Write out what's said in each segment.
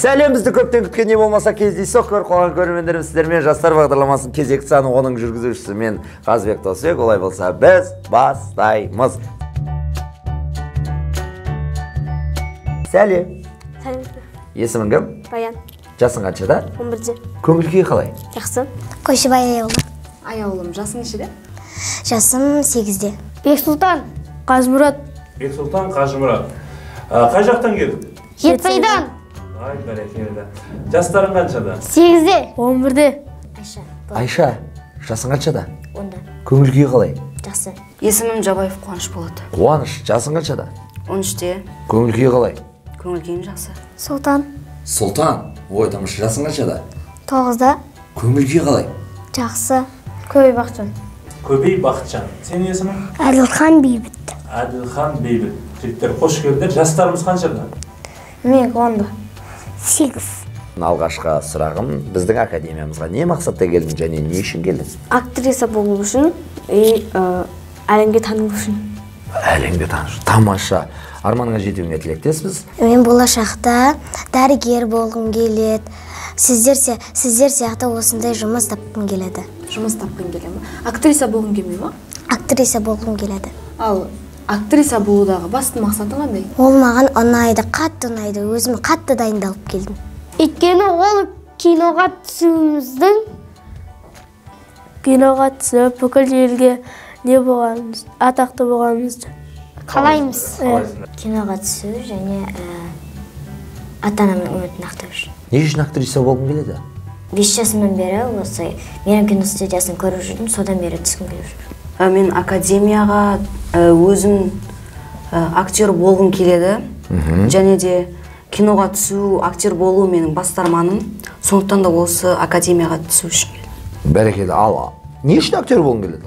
Сәлем, бізді көптен күткен не болмаса кездейсоқ қойған көрермендерім сіздермен жастар бағдарламасының кезекті саны оның жүргізушісі мен Қазбек Досбек. Олай болса біз бастаймыз. Сәлем. Сәлем. Есімің кім? Баян. Жасың қаншада? 11-де. Көңіл-күй қалай? Жақсы. Қойшыбай Аяулы. Аяулым, жасың нешеде? Жасым 8-де. Бексұлтан. Қажымұрат. Бексұлтан, Қажымұрат. Қай жақтан келдің? Жетісайдан. Ай, бәрекелді. Жастарың қаншада? 8-де. 11-де. Айша, жасың қаншада? 10-да. Көңіл-күй қалай? Жақсы. Есімім Жабаев Қуаныш болады. Қуаныш, жасың қаншада? 13-те. Көңіл-күй қалай? Көңіл-күйім жақсы. Сұлтан. Сұлтан, ой тамаша, жасың қаншада? 9-да. Көңіл-күй қалай? Жақсы. Көбей Бақытжан. Көбей Бақытжан. Сенің есімің? Әділхан Бейбіт. Әділхан Бейбіт. Жігіттер, қош келдіңдер. Жастарымыз қаншада? Мен 10-да. 8. Алғашқы сұрағым, біздің академиямызға не мақсатта келдің және не үшін келдің? Актриса болу үшін әлемге танылу үшін. Әлемге таныш. Тамаша. Арманыңа жетуіңе тілектеспіз. Мен болашақта дәрігер болғым келеді. Сіздер сияқты осындай жұмыс тапқым келеді. Жұмыс тапқың келе ме? Актриса болғың келмей ме? Актриса болғым келеді. Ал актриса болудағы басты мақсаты қандай? Ол маған ұнайды, қатты ұнайды. Өзім қатты дайындалып келдім. Өйткені ол киноға түсіп, бүкіл елге не болғанымыз, атақты болғанымызды қалаймыз. Киноға түсу және ата-анамның үмітін ақтау үшін. Не үшін актриса болғың келеді? 5 жасымнан бері осы менің киностудиясын көріп жүрдім, содан бері түскім келіп жүр. Мен академияға өзім актер болғым келеді. Және де киноға түсу, актер болу менің бастарманым. Сондықтан да осы академияға түсу үшін келдім. Бәрекелді. Ал, не үшін актер болғың келеді?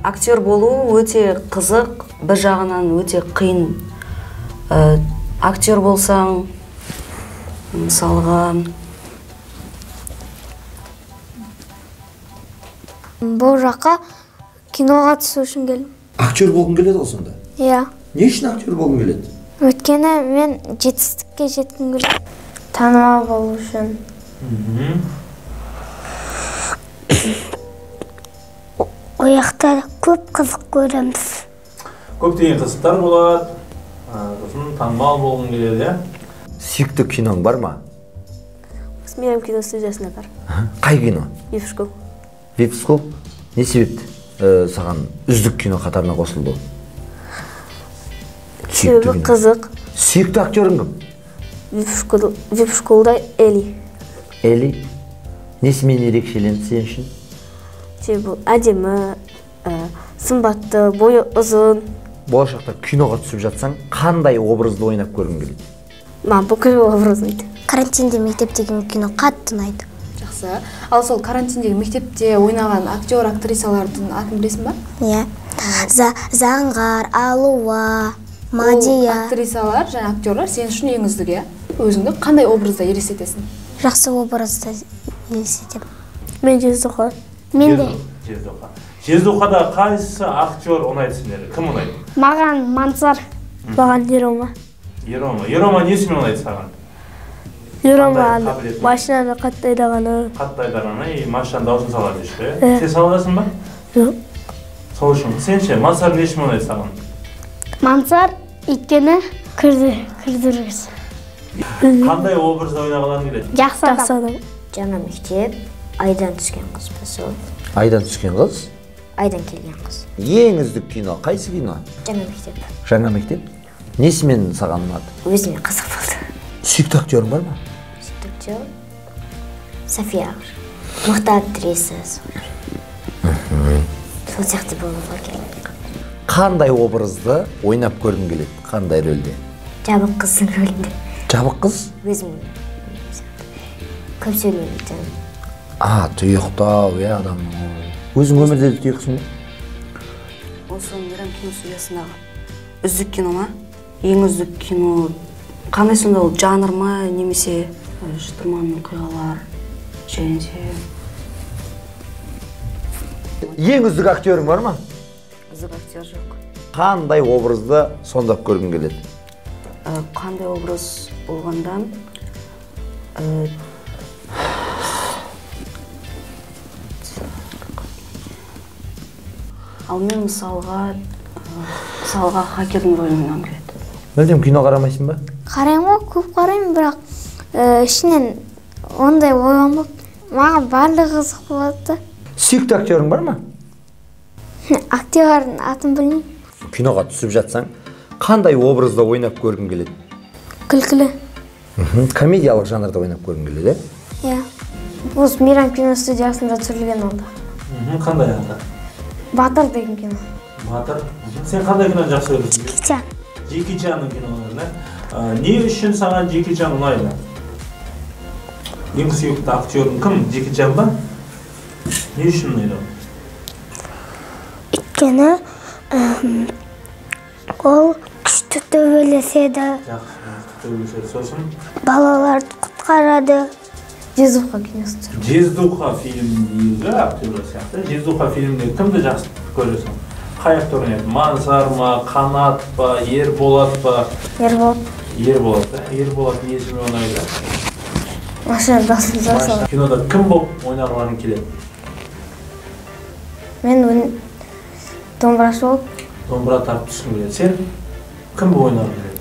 Актер болу өте қызық, бір жағынан өте қиын. Актер болсаң, мысалға, Бұл жаққа киноға түсу үшін келдім. Актер болғың келеді ғой сонда? Иә. Не үшін актер болғың келеді? Өйткені мен жетістікке жеткім келеді. Танымал болу үшін. Ояқта көп қызық көреміз. Көптеген қызықтар болады. Сосын танымал болғың келеді, иә? Сүйікті киноң бар ма? Менің киностудиясында бар. Қай кино? Випшкол. Випскол? Не себепті саған үздік кино қатарына қосылды? Себебі қызық. Сүйікті актерің кім? Випшколда Эли. Эли? Несімен ерекшеленді сен үшін? Себебі әдемі, сымбатты, бойы ұзын. Болашақта киноға түсіп жатсаң, қандай образды ойнап көргің келеді? Маған бүкіл образ ұнайды. Карантинде мектептегі кино қатты ұнайды. жақсы. Ал сол карантиндегі мектепте ойнаған актер, актрисалардың атын білесің ба? Иә. Заңғар, Алуа, Мадия. Ол актрисалар және актерлар сен үшін ең үздік, иә? Өзіңді қандай образда елестетесің? Жақсы образда елестетемін. Мен Жездоқа. Мен де. Жездоқада қайсы актер ұнайды сендерге? Кім ұнайды? Маған Мансар. Маған Ерома. Ерома несімен ұнайды саған? Ерома машинаны қатты айдағаны. Қатты айдағаны, машинаны дауысын салады ішкі. Сен саласың ба? Жоқ. Сол үшін. Сен ше, Мансар несімен ұнайды саған? Мансар өйткені күрдіргіз. Қандай образда ойнағыларың келеді? Жақсы адам. Жаңа мектеп, айдан түскен қыз ба сол? Айдан түскен қыз? Айдан келген қыз. Ең үздік кино, қайсы кино? Жаңа мектеп. Жаңа мектеп? Несімен саған ұнады? Өзіме қызық болды. Сүйікті актерің бар ма? Сүйікті актер София. Мықты актриса. Сол сияқты болуға келеді. Қандай образды ойнап көргің келеді? Қандай рөлде? Жабық қыздың рөлінде. Жабық қыз? Өзім көп сөйлемейтін. Тұйықтау, адамның. Өзің өмірде де тұйықсың ба? Осы Мейрам киностудиясындағы үздік кино ма? Ең үздік кино қандай сонда ол жанр ма, немесе шытырман оқиғалар және де... Ең үздік актерің бар ма? Үздік актер жоқ. Қандай образды сомдап көргің келеді? Қандай образ? болгондо ал мен мисалга хакердин ролун ойнагым келет. Мүлдем кино карамайсың ба? Карайм го, көп карайм, бирок ишинен ондай ойлонбоп. Мага баардыгы кызык болот да. Сүйүктүү актериң бармы? Актердин атын билбейм. Кинога түсүп жатсаң, кандай образда ойнап көргүң келет? Күлкүлүү. Комедиялык жанрда ойнап көргүң келет, Иә. Бул Мейрам кино студиясында түсүрүлгөн олда. Кандай аты? Батыр деген кино. Батыр. Сен кандай кино жакшы көрөсүң? Кича. Джеки Чанның киноларын, эмне үчүн сага Джеки Чан унайбы? Эң сүйүктүү актёруң ким? Джеки Чан ба? Эмне үчүн унайт? Өйткені ол күшті төбелесе де, Сосын балаларды құтқарады. Жезуха киносы түсүрүлгөн. Жездуха фильмдеги актерлер сыяктуу. Жездуха фильмде кимди жакшы көрөсүң? Кай актер ойнайт? Мансар ма, Канат па, Ерболат па? Ерболат. Ерболат, Ерболат эсиме унайт. Машина дасын жасал. Кинода ким болуп ойнагың келет? Мен домбырашы болуп, Домбыра тартып түшкүң келет. Сен ким болуп ойнагың келет?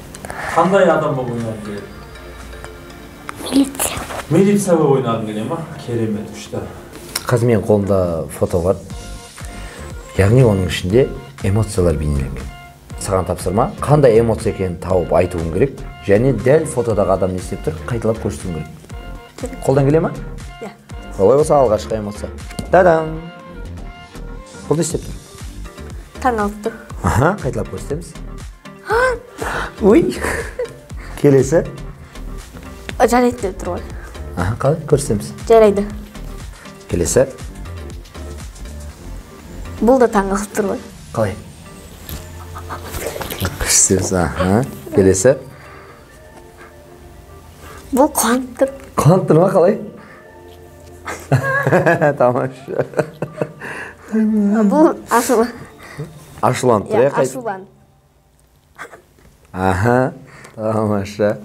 Кандай адам болуп ойнагың келет? Милиция. Милиция болуп ойнагың келет ма? Керемет күчтүү. Қазір менің қолымда фото бар. Яғни оның ішінде эмоциялар бейнеленген. Саған тапсырма, қандай эмоция екенін тауып айтуың керек, және дәл фотодағы адам не істеп тұр, қайталап көрсетуің керек. Қолдан келе ма? Иә. Олай болса алғашқы эмоция. Та-дам! Бұл не істеп тұр? таң алып тұр. Аха, қайталап көрсетеміз. Ой! Келесі. Жарайды деп тұр ғой. Аха, қалай көрсетеміз. Жарайды. Келесі. Бұл да таң алып тұр ғой. Қалай? Көрсетеміз. Аха, келесі. Бұл қуанып тұр. Қуанып тұр ма, қалай? Тамаша. Бұл ашулы. Ашуланып тұр, қайт? Ашулан. Аха, тамаша.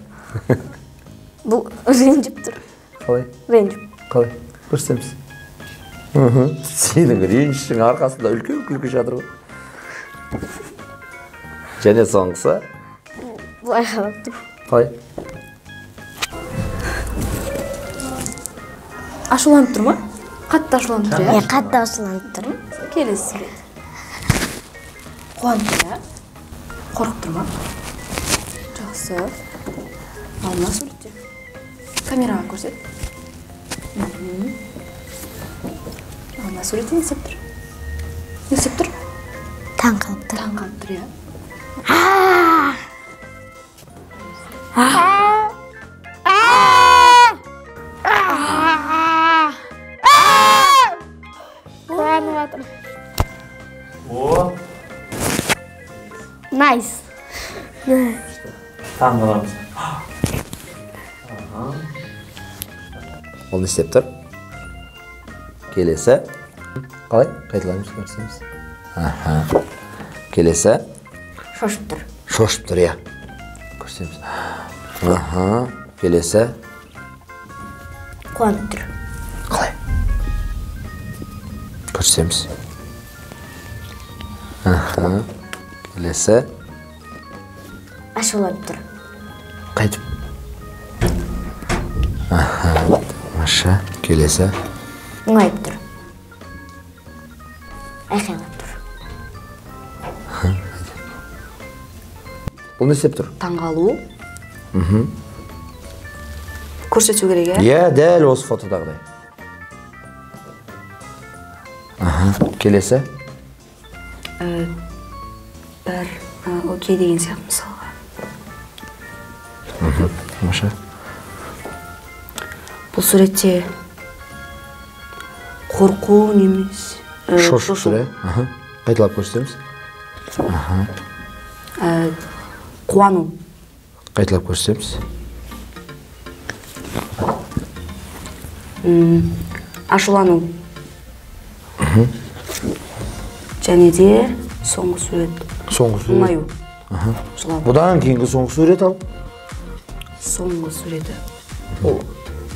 Бұл ренжіп тұр. Қалай? Ренжіп. Қалай? Көрсетеміз. Сенің ренжішің арқасында үлкен күлкі жатыр ғой. Және соңғысы. Бұл айқалап тұр. Қалай? Ашуланып тұр ма? Қатты ашуланып тұр, Мен қатты ашуланып тұр. Келесі сурет. Қуанып тұр, қорқып тұр ма? Жақсы. Ал мына суретте. Камераға көрсет. Ал мына суретте не істеп тұр? Не істеп тұр? Таң қалып тұр. Таң қалып тұр, иә. Қуанып жатыр. О, Найс. таң қаламыз. Ол не істеп тұр? Келесі. Қалай? Қайталамыз, көрсетеміз. Аха. Келесі. Шошып тұр. Шошып тұр, иә. Көрсетеміз. Аха. Келесі. Қуанып тұр. Қалай? Көрсетеміз. Аха. Келесі. Ашуланып тұр. Қайтып. Аха. Маша. Келесі. Мұңайып тұр. Айқайлап тұр. Бұл не істеп тұр? Таңғалу. Көрсету керек, иә? Иә, дәл осы фотодағыдай. Аха. Келесі. Бір окей деген сияқты мысалға. Маша. Бұл суретте қорқу немес. Шошып тұр, иә? Аха. Қайталап көрсетеміз. Қуану. Қайталап көрсетеміз. Ашулану. Және де соңғы сурет. Соңғы сурет. Мұңаю. Жылау. Бұдан кейінгі соңғы сурет ал. соңғы суреті. Ол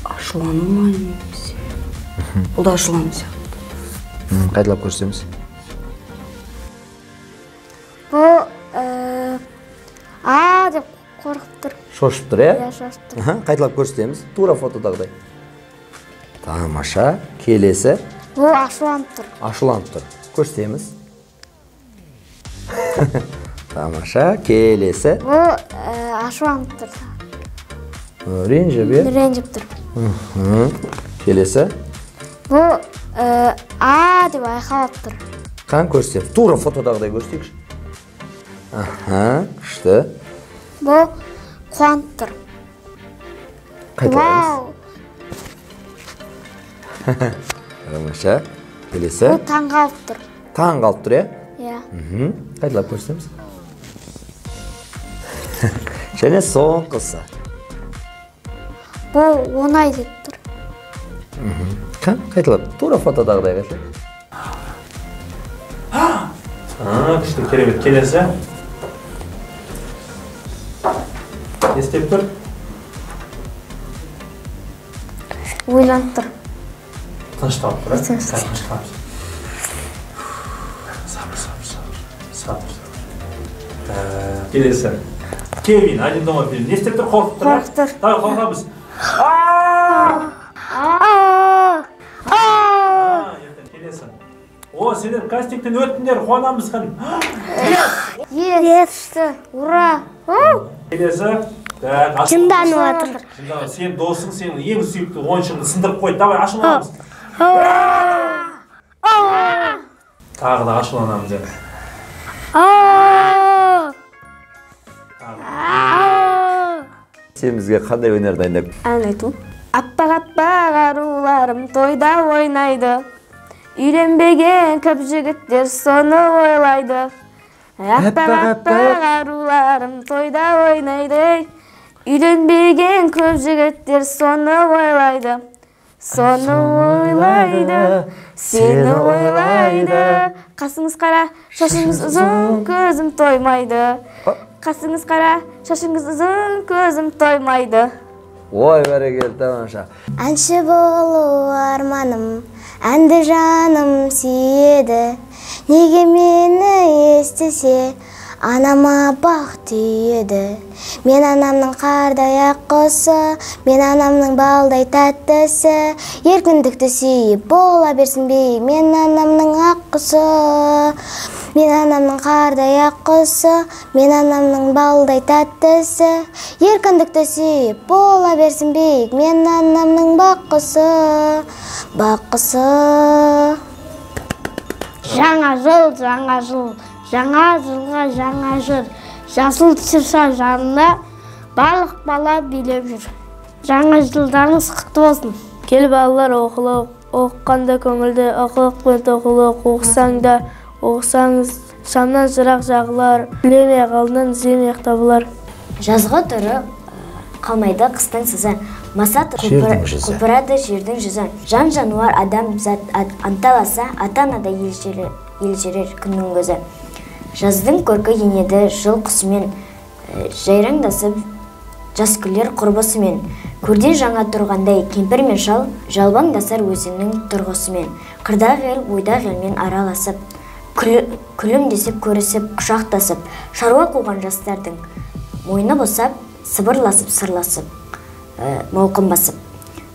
ашулану ма немесе? Ол да ашулану сияқты. Қайталап көрсетеміз. Бұл деп қорқып тұр. Шошып тұр, иә? Иә, шошып тұр. Қайталап көрсетеміз. Тура фотодағыдай. Тамаша. Келесі. Бұл ашуланып тұр. Ашуланып тұр. Көрсетеміз. Тамаша. Келесі. Бұл ашуланып тұр. Ренжіп, иә? Ренжіп тұр. Келесі. Бұл деп айқалап тұр. Қан көрсетеміз. Тура фотодағыдай көрсетейікші. Күшті. Бұл қуанып тұр. Қайталамыз. Тамаша. Келесі. Бұл таңғалып тұр. Таң қалып тұр, иә? Иә. Қайталап көрсетеміз. Және соңғысы. Бұл оңай деп тұр. Қан қайталап. Тура фотодағыдай қайшы. Күшті, керемет. Келесі. Не істеп тұр? Ойланып тұр. Тынышталып тұр, ә? Тынышталып. Сабыр. Келесі. Кевин, один дома фильм. Не істеп тұр, қорқып тұр, ә? Қорқып тұр. Давай, қорқамыз. Келесі. О, сендер кастингтен өттіңдер, қуанамыз қан. Есті. Ура. Келесі. Жынданып жатыр. Сен досың, сенің ең сүйікті ойыншыңды сындырып қойды. Давай, ашуланамыз. Тағы да ашуланамыз енді. Сен бізге қандай өнер дайындап? Ән айту. Аппақ-аппақ аруларым тойда ойнайды. Үйленбеген көп жігіттер соны ойлайды. Аппақ-аппақ аруларым тойда ойнайды. Үйленбеген көп жігіттер соны ойлайды. Соны ойлайды, сені ойлайды. Қасыңыз қара, шашыңыз ұзын, көзім тоймайды. Қасыңыз қара, шашыңыз ұзын, көзім тоймайды. Ой, бәрекелді, тамаша. Әнші болу арманым, әнді жаным сүйеді. Неге мені естісе, анама бақ түйеді. Мен анамның қардай аққысы, мен анамның балдай тәттісі. Еркіндікті сүйіп бола берсін бей, мен анамның аққысы. Мен анамның қардай аққысы, мен анамның балдай тәттісі. Еркіндікті сүйіп бола берсін бей, мен анамның баққысы. Баққысы. Жаңа жыл, жаңа жыл. Жаңа жылға жаңа жыр, жасыл шырша жанына барлық бала билеп жүр. Жаңа жылдарыңыз құтты болсын. Кел балалар оқылық, оқыққанда көңілді, оқылықпен тоқылық, оқысаңда, оқысаңыз, шамнан жырақ жағылар, білемей қалынан іздемек табылар. Жазғы тұры қалмайды қыстың сызы, масат құлпырады жердің жүзі. Жан жануар адам зат анталаса, ата-анада елжерер күннің көзі. Жаздың көркі енеді жыл құсымен, жайраңдасып жас күлер құрбысымен. Көрден жаңа тұрғандай кемпір мен шал, жалбаңдасар өзінің тұрғысымен. Қырдағы ел, ойдағы елмен араласып, күлімдесіп, көрісіп, құшақтасып, шаруа қуған жастардың мойны босап, сыбырласып, сырласып, мауқын басып.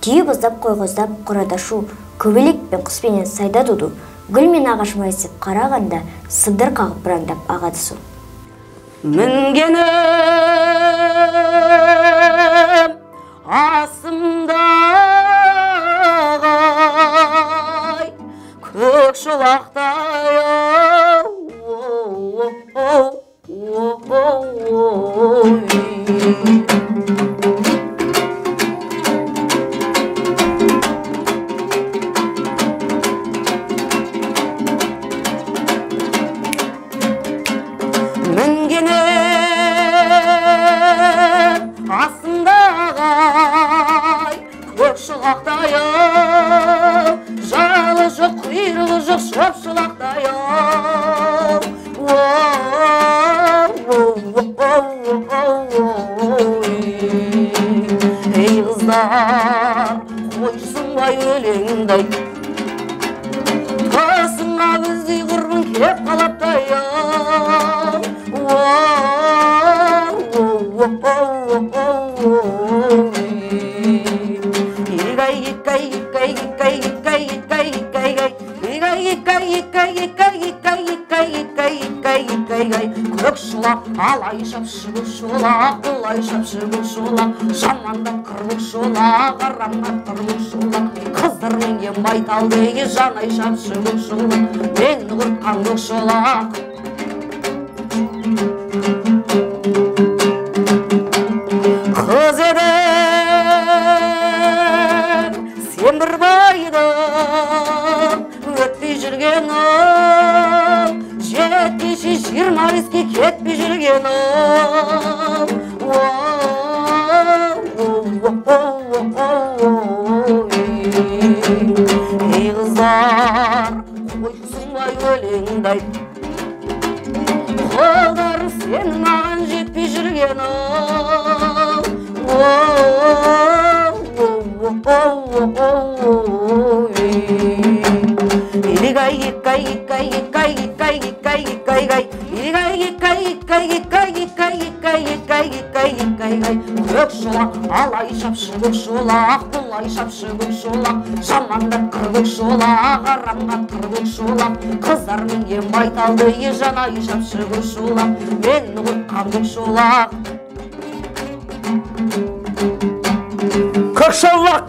Түйе боздап, қой қоздап, қорадашу, көбелек пен құспенен сайда туду. Гүл мен ағаш майысып қарағанда, сыбдыр қағып бұраңдап ағады су. Мінгенім асымда ағай, көк шолақтай жалы жоқ, құйрығы жоқ, шапшылақтай ау. Yıldızlar koysunlar ölengday Tasına bizi kırgın kep kalaptay Көкшулақ алай шапшыбық шолақ Құлай шапшыбық шолақ Жаманда қырлық шолақ Арамға қырлық шолақ Қыздар менге майталды жанай шапшыбық шолақ Мен құртқандық шолақ Қыз едім Сен бір байдың Өтпей жүргенім Жеткеші 20-ке кетпей жүргенім Ей қыздар қойсыңбай өлеңдай Қолдар сен маған жетпей жүргенім Көкшолақ алай шапшыбық шолақ Құлай шапшыбық шолақ Жаманда қырбық шолақ Арамға қырбық шолақ Қыздар менге майталды жанай шапшыбық шолақ Мен құртқандық шолақ Көкшолақ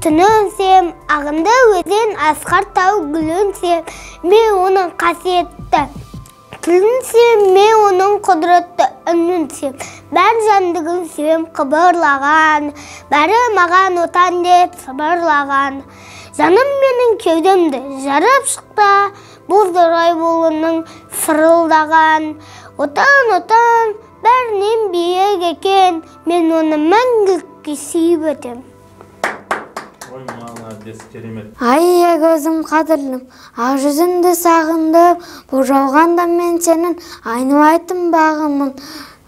Түнінсем, ағынды өзен асқар тау гүлінсем, мен оның қасиетті тілінсем, мен оның құдыретті үнінсем, бәр жандығын сүйем қыбырлаған, бәрі маған отан деп сыбырлаған. Жаным менің кеудемді жарып шықта, бұздырай болының сырылдаған. Отан, бәрінен биік екен, мен оны мәңгілікке сүйіп өтем. Ай көзім қадірлім, ақ жүзіңді сағындым, бұл жауғанда мен сенің айнымайтын бағымын.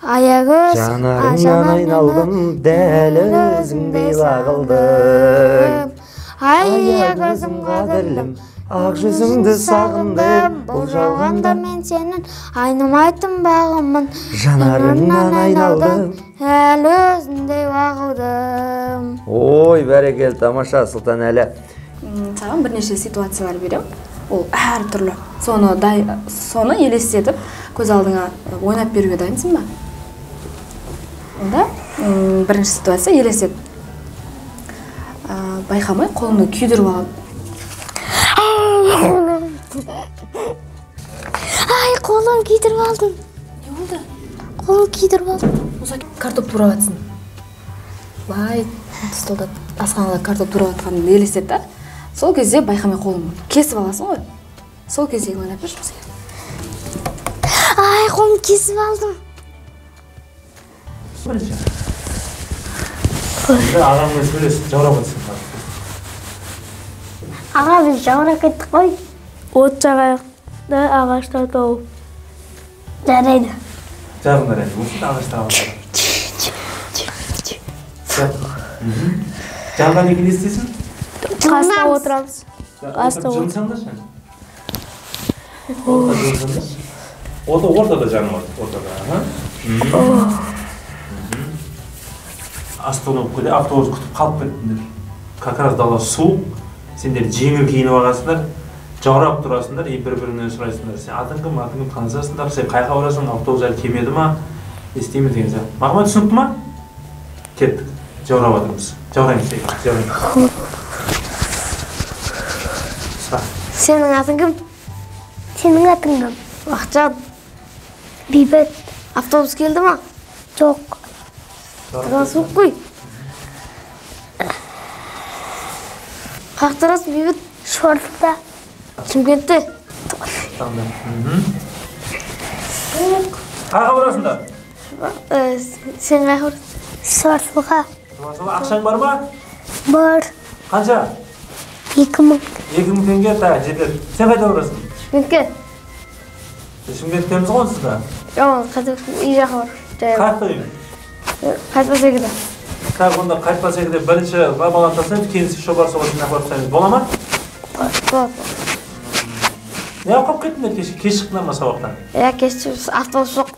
Жанарыңнан айналдым, дәл өзіңдей бағылдым. Ай көзім қадірлім, ақ жүзіңді сағындым, бұл жауғанда мен сенің айнымайтын бағымын. Жанарыңнан айналдым, дәл өзіңдей бағылдым. Ой, бәрекел, тамаша, Сұлтанәлі. Саған бірнеше ситуациялар берем. Ол әр түрлі. Соны елестетіп, көз алдыңа ойнап беруге дайынсың ба? Онда бірінші ситуация елестет. Байқамай қолыңды күйдіріп алып. Ай, қолым күйдіріп алдым. Не болды? Қолым күйдіріп алдым. Осы картоп турап атсың. Бай, столда асханада картоп турап атқаныңды елестет та. Сол кезде байқамай қолыңды кесіп аласың ғой. Сол кезде ойнап берші бізге. Ай, қолым кесіп алдым. Бірінші. Ағаммен сөйлесіп жаурап атсың. Аға, біз жаурап кеттік қой. От жағайықта ағашта тауып. Жарайды. Жағыңдар енді, осы ағашта ағашта. Жағға неге не істейсің? Қаста отырамыз. Жылынсаңдаршы. Ортада жаным ортада. Остановкада автобус күтіп қалып кеттіңдер. Как раз дала суық. Сендер жеңіл киініп аласыңдар, жаурап тұрасыңдар, бір-біріңнен сұрайсыңдар. Сен атың кім, танысасыңдар, сен қайға барасың, автобус әлі келмеді ма? естиміз деген сияқты. Мағлұмат түсінікті ма? Кеттік. Жаурап жатырмыз. Жаураймыз. Сенің атың кім? Сенің атың кім? Бақытжан. Бейбіт. Автобус келді ма? Жоқ. Тығын суық қой. Қаяқта тұрасың, Бейбіт? Шортта. Шымкентте. Қайға барасыңдар? Сен қайға барасың? Шортқа. Ақшаң бар ма? Бар. Қанша? 2000. 2000 теңге жетеді. Сен қайда барасың? Шымкентке. Шымкенттеміз ғой онсызда. Жоқ, қайтып үй жаққа бар. Қайтпа үй? Қайтпаса еді. Онда қайтпаса еді бірінші баланы тастаймыз, кейінісі шо бар соға жинап барып тастаймыз. Бола ма? Болады. Не қойып кеттіңдер кеш шықтыңдар ма сабақтан? Кеш автобус жоқ.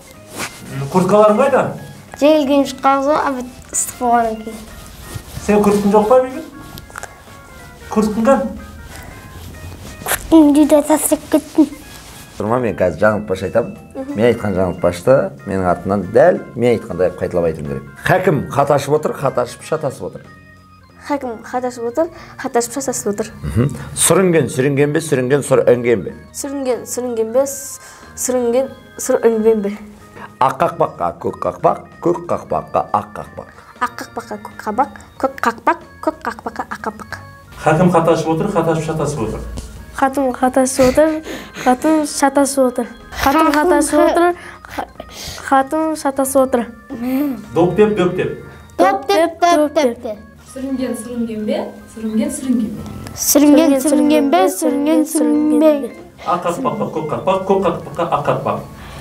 Курткаларың қайда? Жеңіл киім шыққанбыз ғой, әбет ыстық болғаннан кейін. Сен курткың жоқ па бейбіт? Курткың қан? Үйде тастап кеттім. Мен қазір жаңылтпаш айтамын. Мен айтқан жаңылтпашты менің артынан дәл мен айтқандай қайталап айтуым керек. Хәкім қаташып отыр, қаташып шатасып отыр. Хәкім қаташып отыр, қаташып шатасып отыр. Сүрінген, сүрінген бе, сүрінген, сұр өнген бе? Сүрінген, сүрінген бе, сүрінген, сұр өнген бе? Ақ қақпаққа көк қақпақ, көк қақпаққа ақ қақпақ. Ақ қақпаққа көк қабақ, көк қақпақ, көк қақпаққа ақ қақпақ. Хәкім қаташып отыр, қаташып шатасып отыр. Қатым қатасып отыр, қатым шатасып отыр. Қатым қатасып отыр, қатым шатасып отыр. Доп деп, дөп деп. Доп деп, доп деп. Сүрінген, сүрінген бе? Сүрінген, сүрінген бе? Сүрінген, сүрінген бе? Сүрінген, сүрінген бе? Ақ қақпаққа көк қақпақ, көк қақпаққа ақ қақпақ.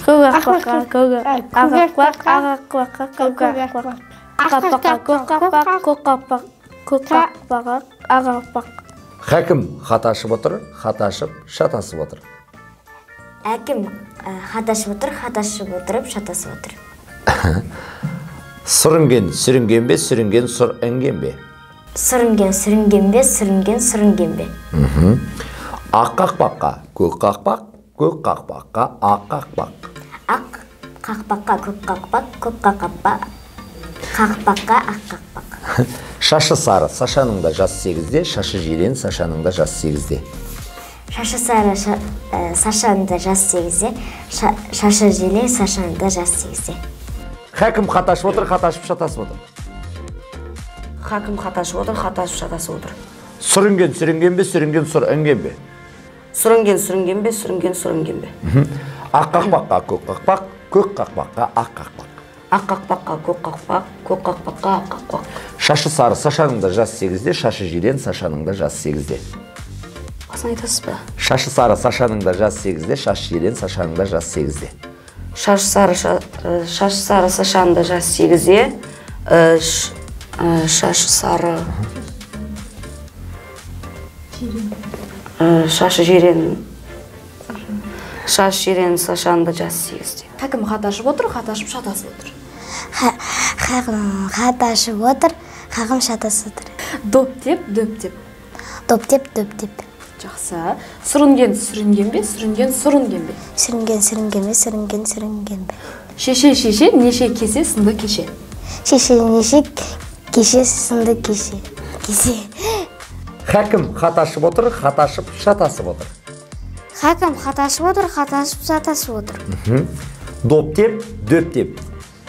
Көк қақпаққа ақ қақпақ, ақ қақпаққа көк қақпақ. Ақ қақпаққа көк қақпақ, көк қақпақ, көк қақпаққа ақ қақпақ. Хәкім қаташып отыр, қаташып шатасып отыр. Әкім қаташып отыр, қаташып отырып шатасып отыр. Сүрінген, сүрінген бе, сүрінген, сұр өнген бе? Сүрінген, сүрінген бе, сүрінген, сүрінген бе? Ақ қақпаққа көк қақпақ, көк қақпаққа ақ қақпақ. Ақ қақпаққа көк қақпақ, көк қақпаққа ақ қақпақ. Шашы сары, Сашаның да жасы 8-де, шашы жирен, Сашаның да жасы 8-де. Шашы сары, Сашаның да жасы 8-де, шашы жирен, Сашаның да жасы 8-де. Хәкім қаташып отыр, қаташып шатасып отыр. Хакім қаташып отыр, қаташып шатасып отыр. Сүрінген, сүрінген бе, сүрінген, сұр өнген бе? Сүрінген, сүрінген бе, сүрінген, сүрінген бе? Ақ қақпаққа көк қақпақ, көк қақпаққа ақ қақпақ. Ақ қақпаққа көк қақпақ, көк қақпаққа ақ қақпақ. Шашы сары, Сашаның да жасы 8-де, шашы жирен, Сашаның да жасы 8-де. Басын айтасыз ба? Шашы сары, Сашаның да жасы 8-де, шашы жирен, Сашаның да жасы 8-де. Шашы сары Сашаның да жасы 8-де. Шашы сары шашы жирен Сашаның да жасы 8-де. Хәкім қаташып отыр, қаташып шатасып отыр. Хәкім қаташып отыр, хәкім шатасып отыр. Доп деп, дөп деп. Доп деп, дөп деп. Жақсы. Сүрінген, сүрінген бе? Сүрінген, сүрінген бе? Сүрінген, сүрінген бе? Сүрінген, сүрінген бе? Шеше, шеше, неше кесе, сынды кеше. Шеше, неше кеше, сынды кеше. Хәкім қаташып отыр, қаташып шатасып отыр. Хәкім қаташып отыр, қаташып шатасып отыр. Доп деп, дөп деп.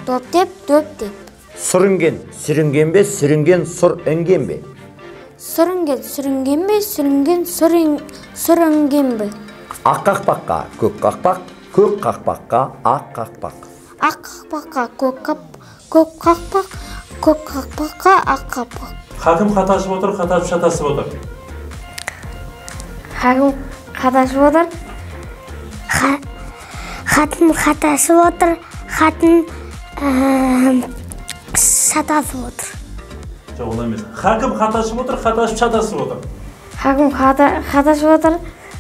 Доп деп, дөп деп. Сүрінген, сүрінген бе, сүрінген, сұр өнген бе? Сүрінген, сүрінген бе? Сүрінген, сүрінген бе? Ақ қақпаққа көк қақпақ, көк қақпаққа ақ қақпақ. Ақ қақпаққа көк қақпақ, көк қақпаққа ақ қақпақ. Хакім қаташып отыр, қаташып шатасып отыр. Хакім қаташып отыр, хатын қаташып отыр, хатын шатасып отыр. Жоқ, олай емес. Хакім қаташып отыр, қаташып шатасып отыр. Хакім қаташып отыр,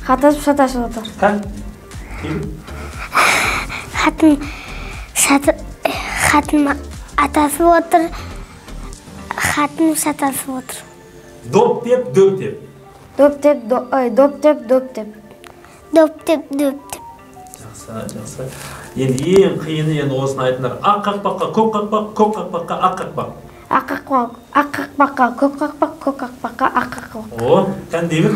қаташып шатасып отыр. Хатын атасып отыр, хатын шатасып отыр. Доп деп, дөп деп. Доп деп, доп деп, доп деп. Доп деп, доп деп. Жақсы, жақсы. Енді ең қиыны енді осыны айтыңдар. Ақ қақпаққа көк қақпақ, көк қақпаққа ақ қақпақ. Ақ қақпаққа көк қақпақ, көк қақпаққа ақ қақпақ. О, кәндегі?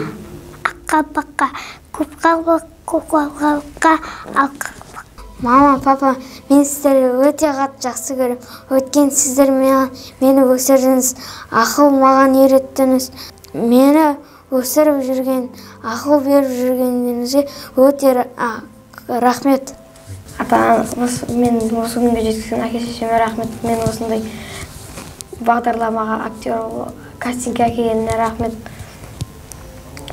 Ақ қақпаққа көк қақпақ, көк қақпаққа ақ қақпақ. Мама, папа, мен сіздерді өте қатты жақсы көрем. Өткен сіздер мені өсірдіңіз, ақыл маған үйреттіңіз. Мені өсіріп жүрген, ақыл беріп жүргендеріңізге өте рахмет. Ата, мен осы күнге жеткізген әке-шешеме рахмет. Мен осындай бағдарламаға актер кастингке әкелгеніне рахмет.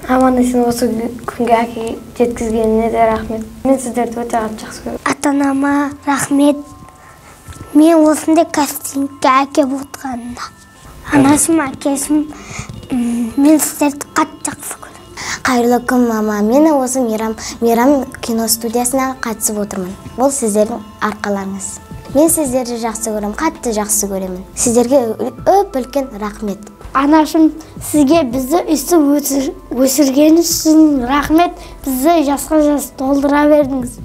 Аман-есен осы күнге жеткізгеніне де рахмет. Мен сіздерді өте қатты жақсы көремін. Ата-анама рахмет. Мен осындай кастингке әкеліп отырғанымда. Анашым, әкешім, мен сіздерді қатты жақсы көремін. Қайырлы күн, мама. Мен осы Мейрам киностудиясына қатысып отырмын. Бұл сіздердің арқаларыңыз. Мен сіздерді жақсы көремін, қатты жақсы көремін. Сіздерге үлкен рахмет. Анашым, сізге бізді өстіп өсіргеніңіз үшін рахмет. Бізді жасқа жас толтыра бердіңіз.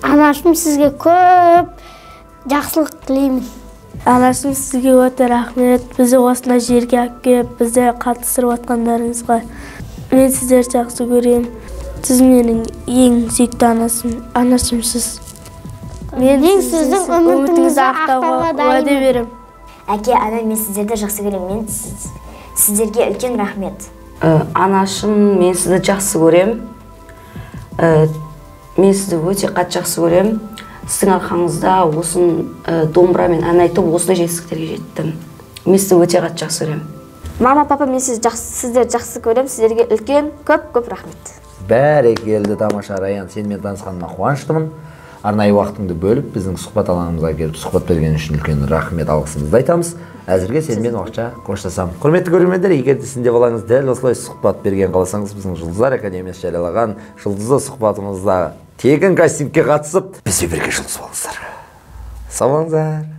Анашым, сізге көп жақсылық тілеймін. Анашым, сізге өте рахмет. Бізді осындай жерге әкеліп, бізді қатыстырып отқандарыңызға. Мен сіздерді жақсы көремін. Сіз менің ең сүйікті анашымсыз. Мен сіздің үмітіңізді ақтауға уәде беремін. Әке, ана, мен сіздерді жақсы көремін. Мен сіздерге үлкен рахмет. Анашым, мен сізді жақсы көремін. Мен сізді өте қатты жақсы көремін. Сіздің арқаңызда осын домбырамен ән айтып, осындай жетістіктерге жеттім. Мен сізді өте қатты жақсы көремін. Мама, папа, мен сіздерді жақсы көремін. Сіздерге үлкен көп рахмет. Бәрекелді, тамаша Раян, сенімен танысқаныма қуаныштымын. Арнайы уақытыңды бөліп, біздің сұхбат алаңымызға келіп, сұхбат берген үшін үлкен рахмет, алғысымызды айтамыз. Әзірге сенімен уақытша қоштасам. Құрметті көрермендер, егер де сізде болаңыз дәл осылай сұхбат берген қаласаңыз, біздің Жұлдыздар Академиясы жариялаған жұлдызды сұхбатымызда тегін кастингке қатысып, бізбен бірге жұлдыз болыңыздар. Сау болыңыздар.